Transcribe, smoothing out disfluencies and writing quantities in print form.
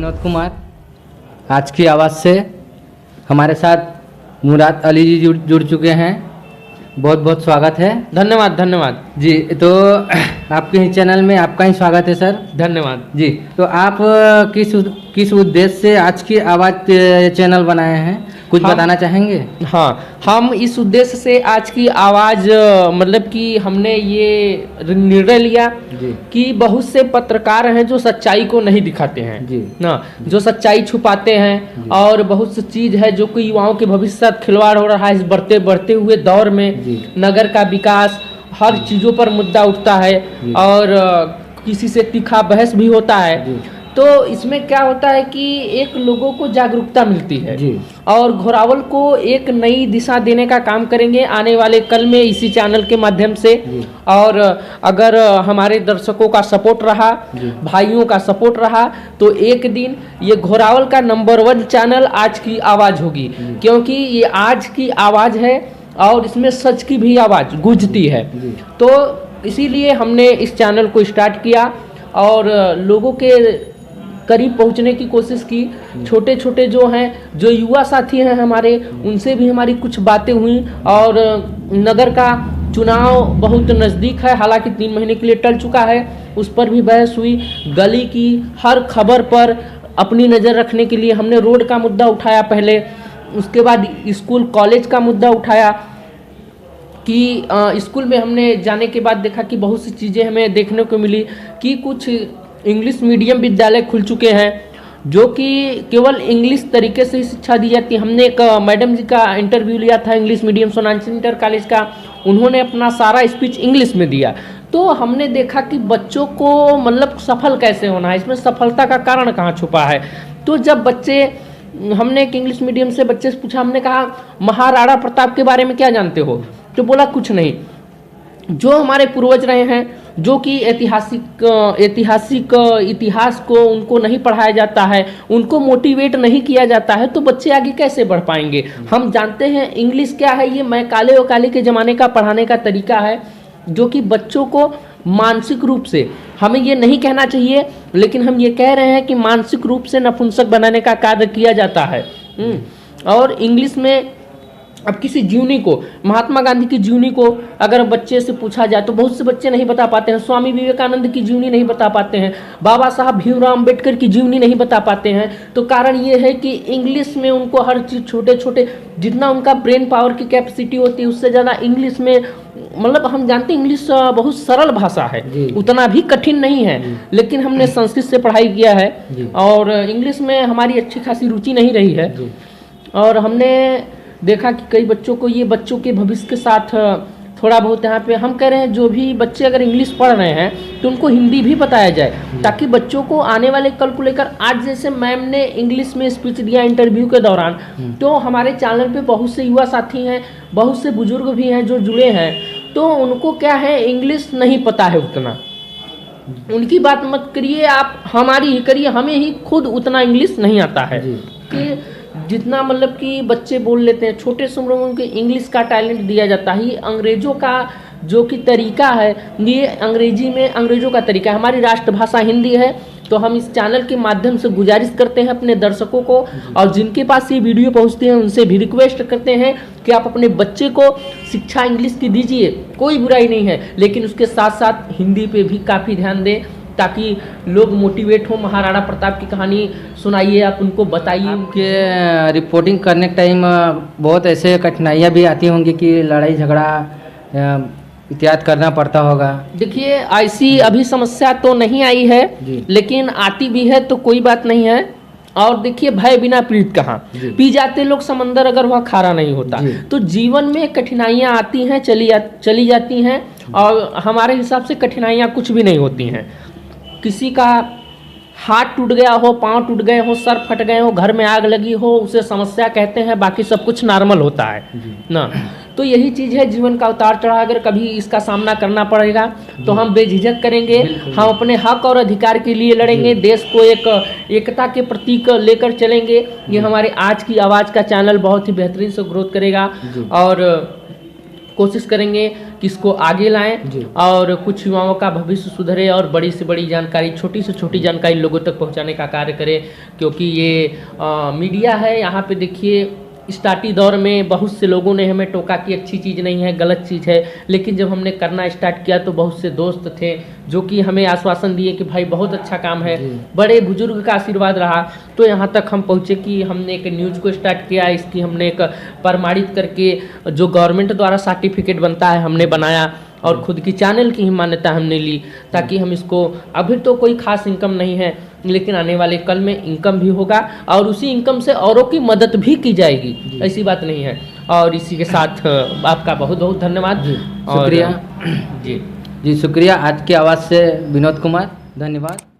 विनोद कुमार। आज की आवाज़ से हमारे साथ मुराद अली जी जुड़ चुके हैं। बहुत बहुत स्वागत है। धन्यवाद धन्यवाद जी। तो आपके ही चैनल में आपका ही स्वागत है सर। धन्यवाद जी। तो आप किस उद्देश्य से आज की आवाज़ चैनल बनाए हैं, कुछ बताना चाहेंगे? हाँ, हम इस उद्देश्य से आज की आवाज़ मतलब कि हमने ये निर्णय लिया कि बहुत से पत्रकार हैं जो सच्चाई को नहीं दिखाते हैं जी ना, जो सच्चाई छुपाते हैं, और बहुत सी चीज़ है जो कि युवाओं के भविष्य से खिलवाड़ हो रहा है। इस बढ़ते हुए दौर में नगर का विकास, हर चीज़ों पर मुद्दा उठता है और किसी से तीखा बहस भी होता है। तो इसमें क्या होता है कि एक लोगों को जागरूकता मिलती है और घोरावल को एक नई दिशा देने का काम करेंगे आने वाले कल में इसी चैनल के माध्यम से। और अगर हमारे दर्शकों का सपोर्ट रहा, भाइयों का सपोर्ट रहा, तो एक दिन ये घोरावल का नंबर 1 चैनल आज की आवाज़ होगी, क्योंकि ये आज की आवाज़ है और इसमें सच की भी आवाज़ गूंजती है। तो इसीलिए हमने इस चैनल को स्टार्ट किया और लोगों के करीब पहुंचने की कोशिश की। छोटे छोटे जो हैं, जो युवा साथी हैं हमारे, उनसे भी हमारी कुछ बातें हुई। और नगर का चुनाव बहुत नज़दीक है, हालांकि 3 महीने के लिए टल चुका है, उस पर भी बहस हुई। गली की हर खबर पर अपनी नज़र रखने के लिए हमने रोड का मुद्दा उठाया पहले, उसके बाद स्कूल कॉलेज का मुद्दा उठाया कि स्कूल में हमने जाने के बाद देखा कि बहुत सी चीज़ें हमें देखने को मिली कि कुछ इंग्लिश मीडियम विद्यालय खुल चुके हैं जो कि केवल इंग्लिश तरीके से ही शिक्षा दी जाती है। हमने एक मैडम जी का इंटरव्यू लिया था इंग्लिश मीडियम सोनांची इंटर कॉलेज का, उन्होंने अपना सारा स्पीच इंग्लिश में दिया। तो हमने देखा कि बच्चों को मतलब सफल कैसे होना है, इसमें सफलता का कारण कहाँ छुपा है। तो जब बच्चे, हमने एक इंग्लिश मीडियम से बच्चे से पूछा, हमने कहा महाराणा प्रताप के बारे में क्या जानते हो? तो बोला कुछ नहीं। जो हमारे पूर्वज रहे हैं, जो कि ऐतिहासिक इतिहास को उनको नहीं पढ़ाया जाता है, उनको मोटिवेट नहीं किया जाता है, तो बच्चे आगे कैसे बढ़ पाएंगे? हम जानते हैं इंग्लिश क्या है, ये मैं काले और काले के ज़माने का पढ़ाने का तरीका है जो कि बच्चों को मानसिक रूप से, हमें ये नहीं कहना चाहिए लेकिन हम ये कह रहे हैं कि मानसिक रूप से नपुंसक बनाने का कार्य किया जाता है। और इंग्लिश में अब किसी जीवनी को, महात्मा गांधी की जीवनी को अगर बच्चे से पूछा जाए तो बहुत से बच्चे नहीं बता पाते हैं। स्वामी विवेकानंद की जीवनी नहीं बता पाते हैं, बाबा साहब भीमराव अम्बेडकर की जीवनी नहीं बता पाते हैं। तो कारण ये है कि इंग्लिश में उनको हर चीज़, छोटे छोटे जितना उनका ब्रेन पावर की कैपेसिटी होती है उससे ज़्यादा इंग्लिश में, मतलब हम जानते हैं इंग्लिश बहुत सरल भाषा है, उतना भी कठिन नहीं है, लेकिन हमने संस्कृत से पढ़ाई किया है और इंग्लिश में हमारी अच्छी खासी रुचि नहीं रही है। और हमने देखा कि कई बच्चों को, ये बच्चों के भविष्य के साथ थोड़ा बहुत यहाँ पे हम कह रहे हैं, जो भी बच्चे अगर इंग्लिश पढ़ रहे हैं तो उनको हिंदी भी बताया जाए, ताकि बच्चों को आने वाले कल को लेकर, आज जैसे मैम ने इंग्लिश में स्पीच दिया इंटरव्यू के दौरान, तो हमारे चैनल पे बहुत से युवा साथी हैं, बहुत से बुजुर्ग भी हैं जो जुड़े हैं, तो उनको क्या है, इंग्लिश नहीं पता है उतना। उनकी बात मत करिए आप, हमारी ही करिए, हमें ही खुद उतना इंग्लिश नहीं आता है कि जितना मतलब कि बच्चे बोल लेते हैं। छोटे से उम्र में उनको इंग्लिश का टैलेंट दिया जाता है। ये अंग्रेज़ों का जो कि तरीका है, ये अंग्रेजी में अंग्रेज़ों का तरीका है, हमारी राष्ट्रभाषा हिंदी है। तो हम इस चैनल के माध्यम से गुजारिश करते हैं अपने दर्शकों को, और जिनके पास ये वीडियो पहुंचती है उनसे भी रिक्वेस्ट करते हैं कि आप अपने बच्चे को शिक्षा इंग्लिश की दीजिए, कोई बुराई नहीं है, लेकिन उसके साथ साथ हिंदी पे भी काफ़ी ध्यान दें ताकि लोग मोटिवेट हो। महाराणा प्रताप की कहानी सुनाइए, आप उनको बताइए। कि रिपोर्टिंग करने के टाइम बहुत ऐसे कठिनाइयाँ भी आती होंगी कि लड़ाई झगड़ा इत्यादि करना पड़ता होगा। देखिए, ऐसी अभी समस्या तो नहीं आई है, लेकिन आती भी है तो कोई बात नहीं है। और देखिए, भय बिना पीड़ित कहाँ, पी जाते लोग समंदर अगर वह खारा नहीं होता। तो जीवन में कठिनाइयाँ आती हैं, चली जाती हैं, और हमारे हिसाब से कठिनाइयाँ कुछ भी नहीं होती हैं। किसी का हाथ टूट गया हो, पांव टूट गए हो, सर फट गए हो, घर में आग लगी हो, उसे समस्या कहते हैं, बाकी सब कुछ नॉर्मल होता है ना। तो यही चीज़ है, जीवन का उतार चढ़ाव, अगर कभी इसका सामना करना पड़ेगा तो हम बेझिझक करेंगे, हम अपने हक और अधिकार के लिए लड़ेंगे, देश को एक एकता के प्रतीक लेकर चलेंगे। ये हमारे आज की आवाज़ का चैनल बहुत ही बेहतरीन से ग्रोथ करेगा। और कोशिश करेंगे कि इसको आगे लाएं जी। और कुछ युवाओं का भविष्य सुधरे और बड़ी से बड़ी जानकारी, छोटी से छोटी जानकारी लोगों तक पहुंचाने का कार्य करें। क्योंकि ये मीडिया है, यहाँ पे देखिए स्टार्टी दौर में बहुत से लोगों ने हमें टोका कि अच्छी चीज़ नहीं है, गलत चीज़ है, लेकिन जब हमने करना स्टार्ट किया तो बहुत से दोस्त थे जो कि हमें आश्वासन दिए कि भाई बहुत अच्छा काम है, बड़े बुजुर्ग का आशीर्वाद रहा तो यहाँ तक हम पहुँचे कि हमने एक न्यूज़ को स्टार्ट किया, इसकी हमने एक प्रमाणित करके जो गवर्नमेंट द्वारा सर्टिफिकेट बनता है हमने बनाया और खुद की चैनल की ही मान्यता हमने ली, ताकि हम इसको, अभी तो कोई खास इनकम नहीं है लेकिन आने वाले कल में इनकम भी होगा और उसी इनकम से औरों की मदद भी की जाएगी, ऐसी बात नहीं है। और इसी के साथ आपका बहुत बहुत धन्यवाद। शुक्रिया जी जी, शुक्रिया। आज की आवाज़ से विनोद कुमार, धन्यवाद।